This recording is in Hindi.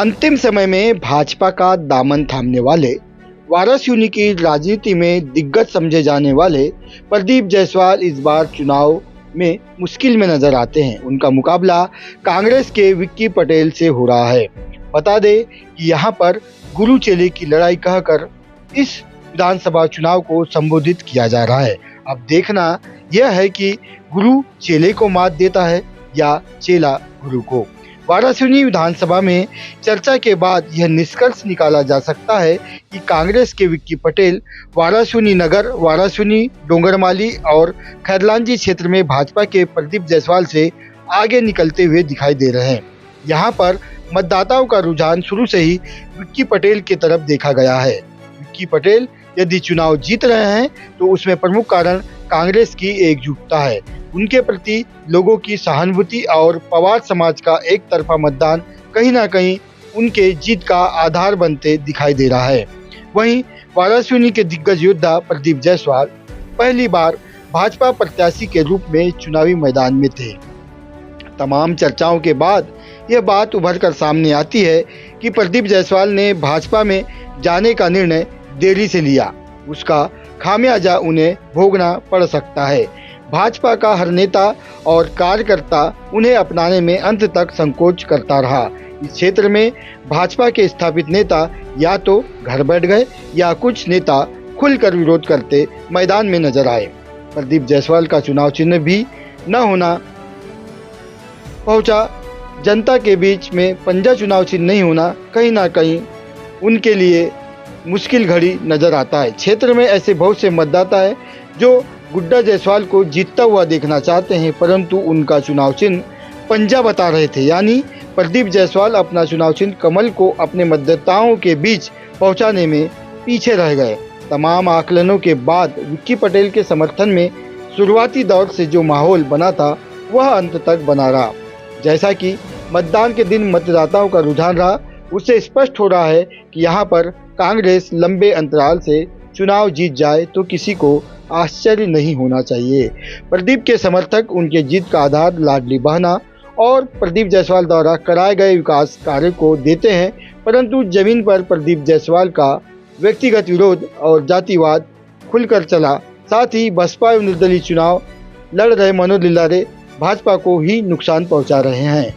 अंतिम समय में भाजपा का दामन थामने वाले, वाराणसी की राजनीति में दिग्गज समझे जाने वाले प्रदीप जायसवाल इस बार चुनाव में मुश्किल में नजर आते हैं। उनका मुकाबला कांग्रेस के विक्की पटेल से हो रहा है। बता दें कि यहां पर गुरु चेले की लड़ाई कहकर इस विधानसभा चुनाव को संबोधित किया जा रहा है। अब देखना यह है कि गुरु चेले को मात देता है या चेला गुरु को। वाराणसी विधानसभा में चर्चा के बाद यह निष्कर्ष निकाला जा सकता है कि कांग्रेस के विक्की पटेल वाराणसी नगर, वाराणसी, डोंगरमाली और खैरलांजी क्षेत्र में भाजपा के प्रदीप जायसवाल से आगे निकलते हुए दिखाई दे रहे हैं। यहां पर मतदाताओं का रुझान शुरू से ही विक्की पटेल की तरफ देखा गया है। विक्की पटेल यदि चुनाव जीत रहे हैं तो उसमें प्रमुख कारण कांग्रेस की एकजुटता है, उनके प्रति लोगों की सहानुभूति और पवार समाज का एक तरफा मतदान कहीं ना कहीं उनके जीत का आधार बनते दिखाई दे रहा है। वहीं वाराणसी के दिग्गज योद्धा प्रदीप जायसवाल पहली बार भाजपा प्रत्याशी के रूप में चुनावी मैदान में थे। तमाम चर्चाओं के बाद यह बात उभर कर सामने आती है कि प्रदीप जायसवाल ने भाजपा में जाने का निर्णय देरी से लिया, उसका खामियाजा उन्हें भोगना पड़ सकता है। भाजपा का हर नेता और कार्यकर्ता उन्हें अपनाने में अंत तक संकोच करता रहा। इस क्षेत्र में भाजपा के स्थापित नेता या तो घर बैठ गए या कुछ नेता खुलकर विरोध करते मैदान में नजर आए। प्रदीप जायसवाल का चुनाव चिन्ह भी न होना पहुंचा जनता के बीच में पंजा चुनाव चिन्ह नहीं होना कहीं ना कहीं उनके लिए मुश्किल घड़ी नजर आता है। क्षेत्र में ऐसे बहुत से मतदाता है जो गुड्डा जायसवाल को जीतता हुआ देखना चाहते हैं, परंतु उनका चुनाव चिन्ह पंजा बता रहे थे। यानी प्रदीप जायसवाल अपना चुनाव चिन्ह कमल को अपने मतदाताओं के बीच पहुंचाने में पीछे रह गए। तमाम आकलनों के बाद विक्की पटेल के समर्थन में शुरुआती दौर से जो माहौल बना था वह अंत तक बना रहा। जैसा कि मतदान के दिन मतदाताओं का रुझान रहा, उससे स्पष्ट हो रहा है कि यहाँ पर कांग्रेस लंबे अंतराल से चुनाव जीत जाए तो किसी को आश्चर्य नहीं होना चाहिए। प्रदीप के समर्थक उनके जीत का आधार लाडली बहना और प्रदीप जायसवाल द्वारा कराए गए विकास कार्य को देते हैं, परंतु जमीन पर प्रदीप जायसवाल का व्यक्तिगत विरोध और जातिवाद खुलकर चला। साथ ही बसपा एवं निर्दलीय चुनाव लड़ रहे मनोज लिल्लारे भाजपा को ही नुकसान पहुंचा रहे हैं।